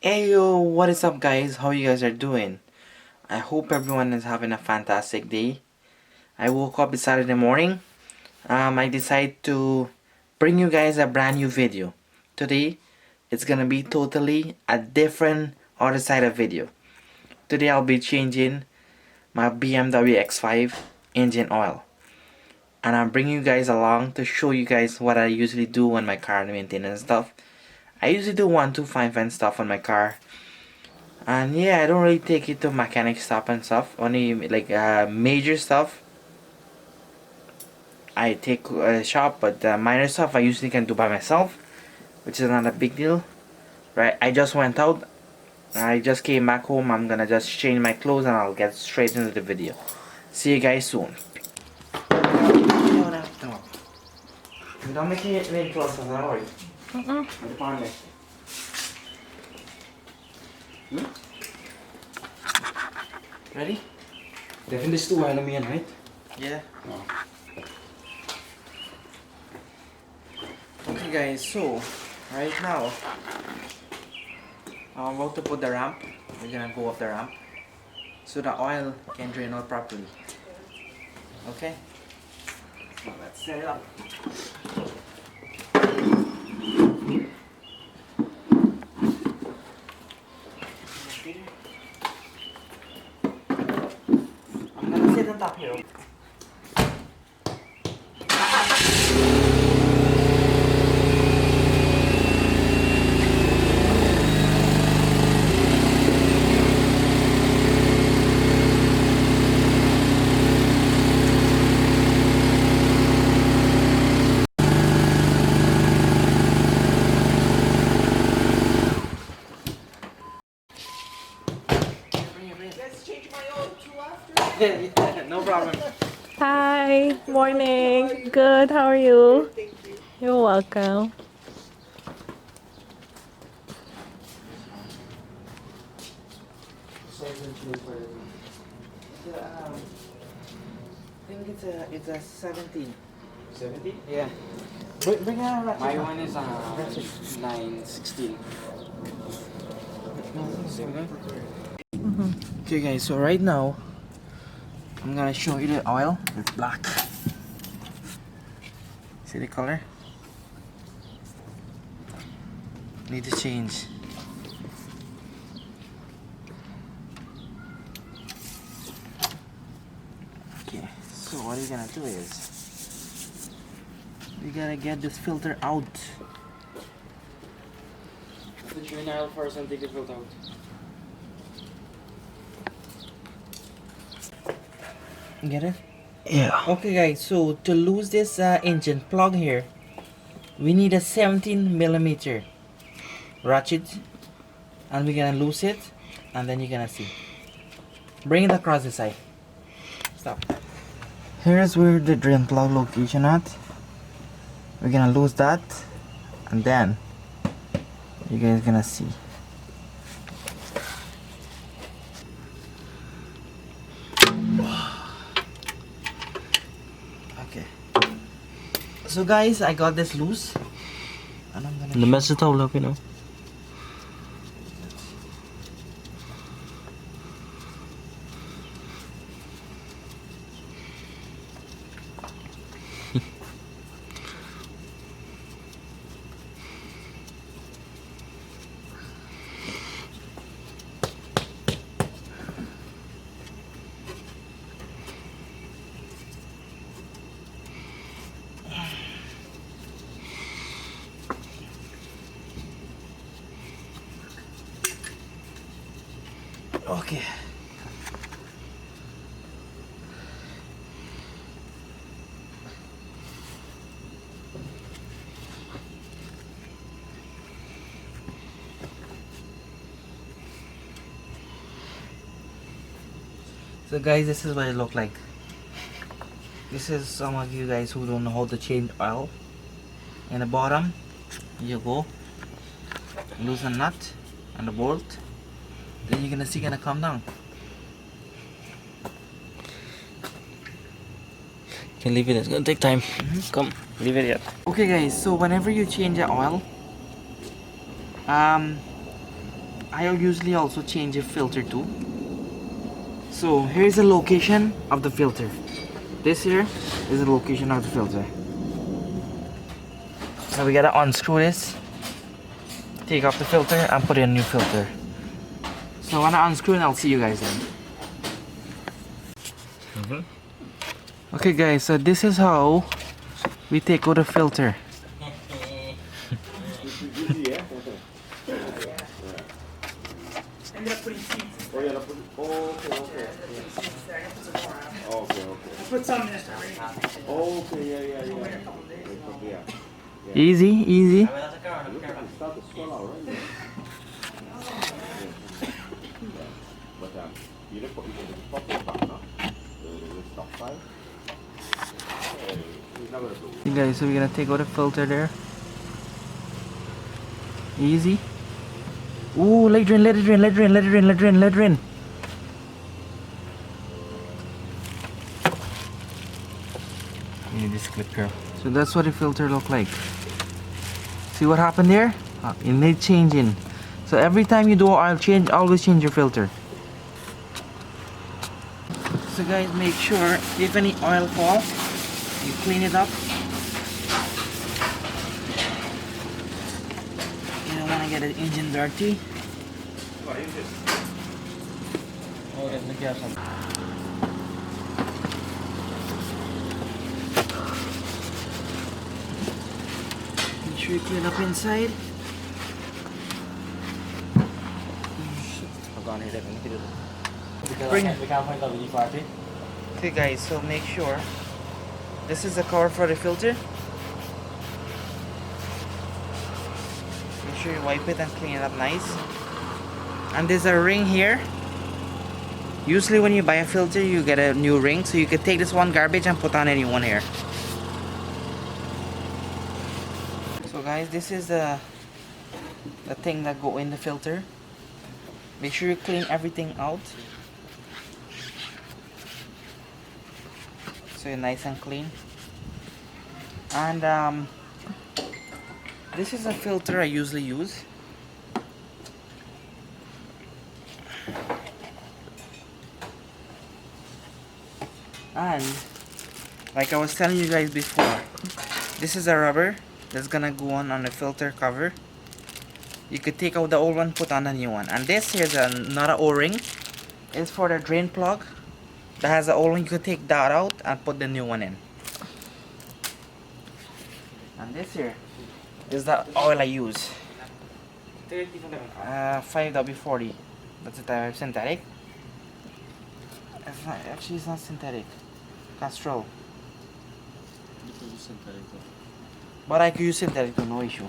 Hey yo, what is up guys? How you guys are doing? I hope everyone is having a fantastic day. I woke up this Saturday morning. I decided to bring you guys a brand new video. Today, it's gonna be totally a different other side of video. Today I'll be changing my BMW X5 engine oil. And I'm bringing you guys along to show you guys what I usually do on my car maintenance stuff. I usually do 1 to 5 and stuff on my car. And yeah, I don't really take it to mechanic shop and stuff. Only like major stuff I take shop, but the minor stuff I usually can do by myself, which is not a big deal. Right? I just went out. I just came back home. I'm gonna just change my clothes and I'll get straight into the video. See you guys soon. Don't make it very close, don't worry. Ready? Definitely still one me, right? Yeah. Okay guys, so right now I'm about to put the ramp. We're gonna go up the ramp so the oil can drain out properly. Okay? So let's set it up. I'm gonna sit on top here. Let's change my oil too after. Yeah, no problem. Hi, morning. Good, how are you? Thank you. You're welcome. I think it's a 17. 70? Yeah. Bring a ratchet. My one is 916. Okay guys, so right now I'm gonna show you the oil. It's black. See the color? Need to change. Okay, so what you're gonna do is you gotta get this filter out. The juvenile first and take it out. Get it? Yeah. Okay guys, so to lose this engine plug here, we need a 17mm ratchet, and we're gonna lose it, and then you're gonna see. Bring it across the side. Stop. Here's where the drain plug location at. We're gonna lose that, and then you guys gonna see. Okay. So guys, I got this loose, and I'm gonna. The message told up, you know. Okay. So guys, this is what it looked like. This is some of you guys who don't know how to change oil. In the bottom, you go loosen nut and the bolt. Then you're gonna see gonna come down. Can leave it, it's gonna take time. Come, leave it yet. Okay guys, so whenever you change the oil, I usually also change a filter too. So here's the location of the filter. This here is the location of the filter. Now we gotta unscrew this, take off the filter and put in a new filter. So when I unscrew it, I'll see you guys then. Okay guys, so this is how we take out the filter. Easy, easy. You guys, so we're gonna take out the filter there. Easy. Ooh, let it drain, let it drain, let it drain, let it drain, let it drain, let it drain. You need this clip here. So that's what the filter look like. See what happened there? It need changing. So every time you do oil change, always change your filter. So guys, make sure if any oil fall, you clean it up. You don't want to get the engine dirty. Make sure you clean up inside. Bring it. Okay guys, so make sure this is the cover for the filter. Make sure you wipe it and clean it up nice. And there's a ring here. Usually when you buy a filter you get a new ring, so you can take this one garbage and put on a new one here. So guys, this is the thing that go in the filter. Make sure you clean everything out so you're nice and clean. And this is a filter I usually use. And like I was telling you guys before, this is a rubber that's gonna go on the filter cover. You could take out the old one, put on a new one. And this here's another O-ring. It's for the drain plug. That has the old one. You could take that out and put the new one in. And this here is the oil I use. 5W40. That's the type of synthetic. It's not, actually it's not synthetic. Castrol. But I could use synthetic too, no issue.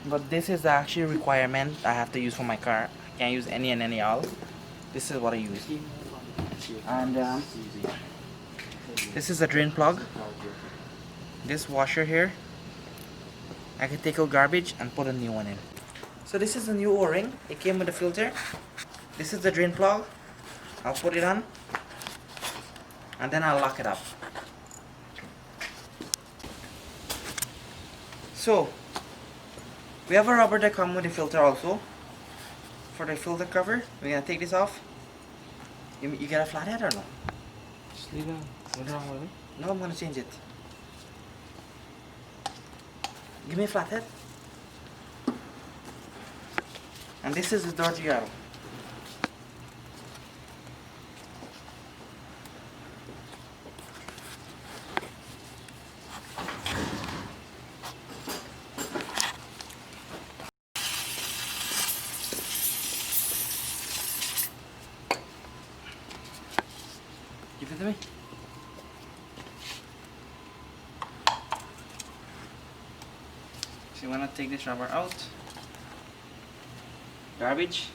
But this is the actual requirement I have to use for my car. I can't use any and any oil. This is what I use. And this is a drain plug. This washer here, I can take out garbage and put a new one in. So this is a new O-ring. It came with the filter. This is the drain plug. I'll put it on and then I'll lock it up. So we have a rubber that comes with the filter also. For the filter cover, we're gonna take this off. You got a flathead or no? Just leave it. What's wrong with it? No, I'm gonna change it. Give me a flathead. And this is the dirty oil. Give it to me. So you wanna take this rubber out. Garbage.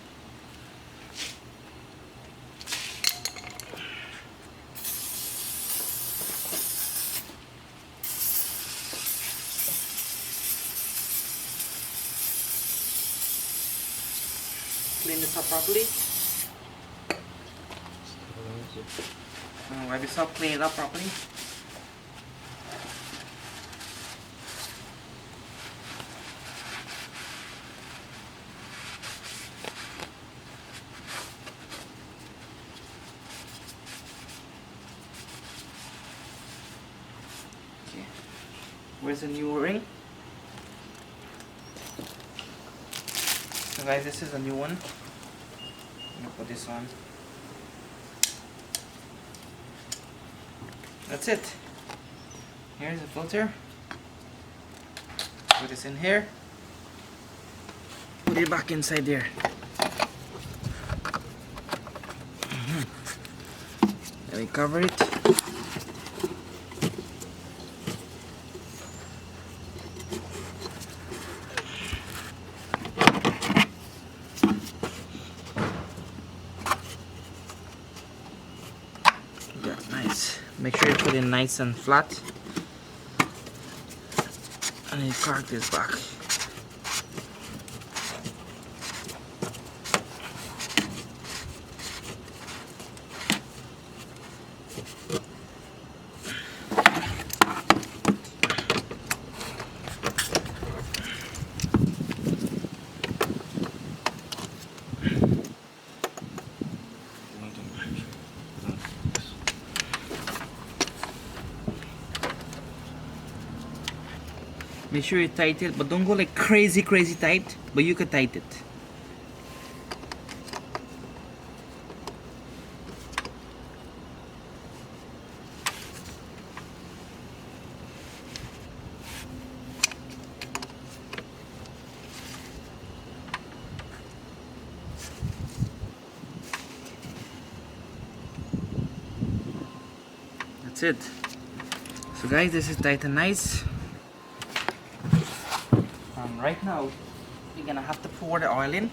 Clean this up properly. Wipe this up, clean it up properly. is a new ring. So guys, this is a new one. I'm gonna put this on. That's it. Here's the filter. Put this in here. Put it back inside there. Let me cover it. Yeah, nice. Make sure you put it nice and flat. And you crack this back. Make sure you tight it, but don't go like crazy tight, but you can tight it. That's it. So guys, this is tight and nice. Right now, you're gonna have to pour the oil in.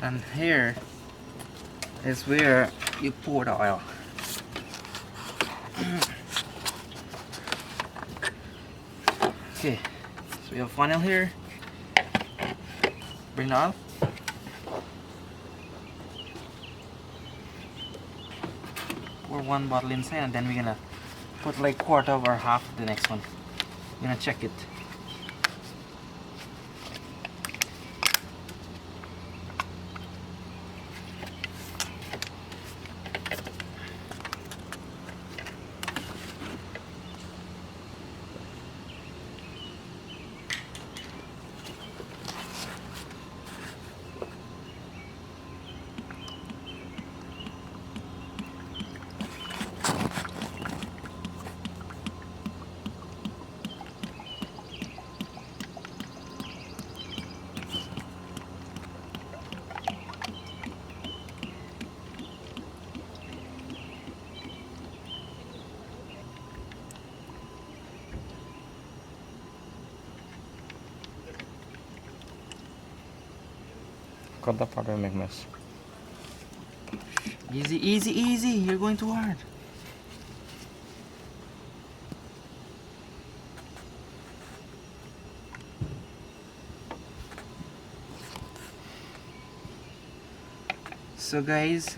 And here is where you pour the oil. Okay, so we have funnel here. Bring the oil. Pour one bottle inside, and then we're gonna put like quarter or half the next one. We're gonna check it. Cut the part and make mess. Easy, easy, easy. You're going too hard. So guys,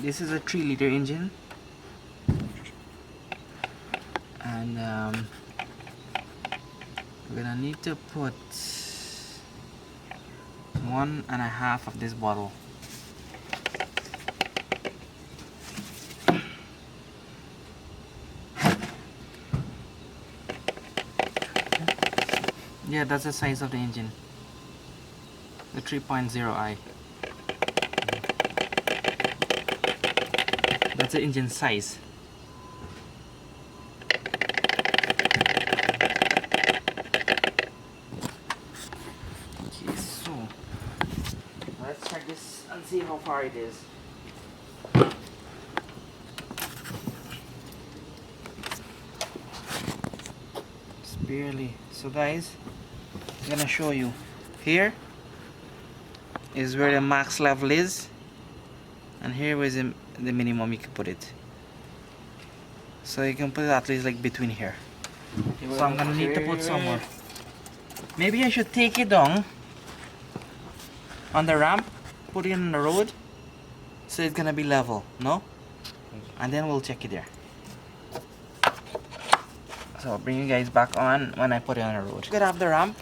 this is a 3-liter engine, and we're gonna need to put 1.5 of this bottle. Yeah, that's the size of the engine. The 3.0i. That's the engine size. Okay, so let's check this and see how far it is. It's barely. So guys, I'm gonna show you. Here is where the max level is, and here is the minimum you can put it. So you can put it at least like between here. So I'm gonna need to put some more. Maybe I should take it down on the ramp, put it on the road, so it's gonna be level, no? And then we'll check it there. So I'll bring you guys back on when I put it on the road. Get off the ramp,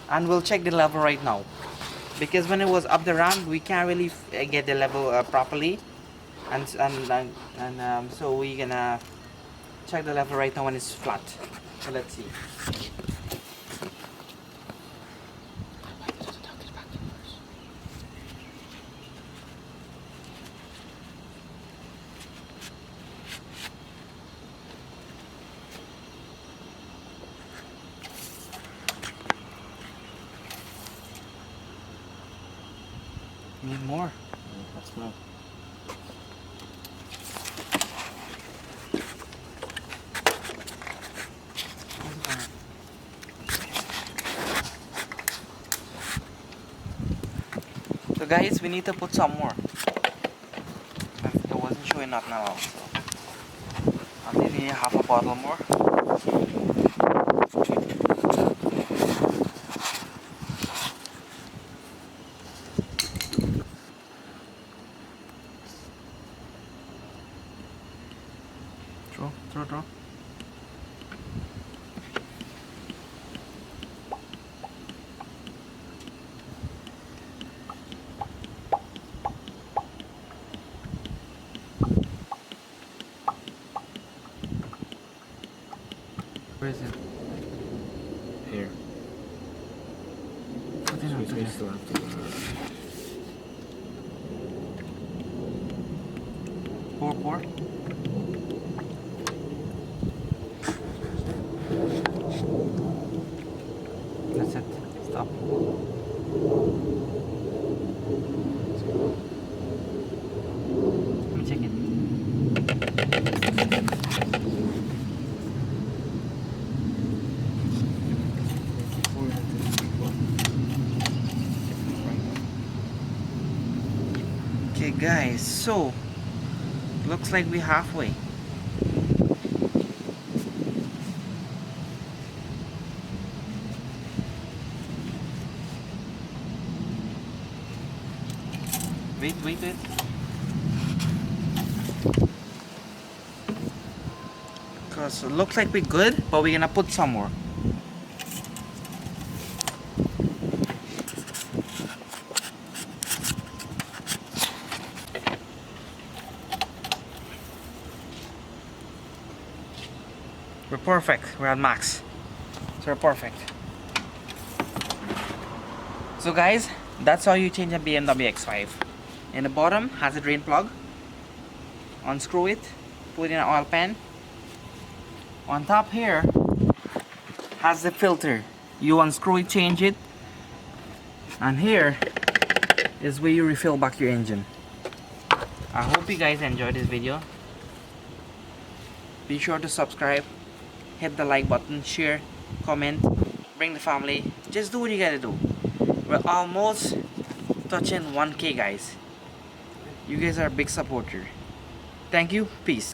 and we'll check the level right now. because when it was up the ramp we can't really get the level properly, and so we're gonna check the level right now when it's flat. So let's see. Need more. That's more. So guys, we need to put some more. It wasn't showing up now, so I think we need half a bottle more. Draw. Where is it? Here. Put it on So we still have to. Pour. That's it. Stop. Let me check it. Okay guys, so looks like we're halfway. Wait. Cause it looks like we're good, but we're gonna put some more. We're perfect. We're at max. So we're perfect. So guys, that's how you change a BMW X5. In the bottom has a drain plug. Unscrew it, put in an oil pan. On top here has the filter. You unscrew it, change it, and here is where you refill back your engine. I hope you guys enjoyed this video. Be sure to subscribe, hit the like button, share, comment, bring the family. Just do what you gotta do. We're almost touching 1K guys. You guys are a big supporter. Thank you. Peace.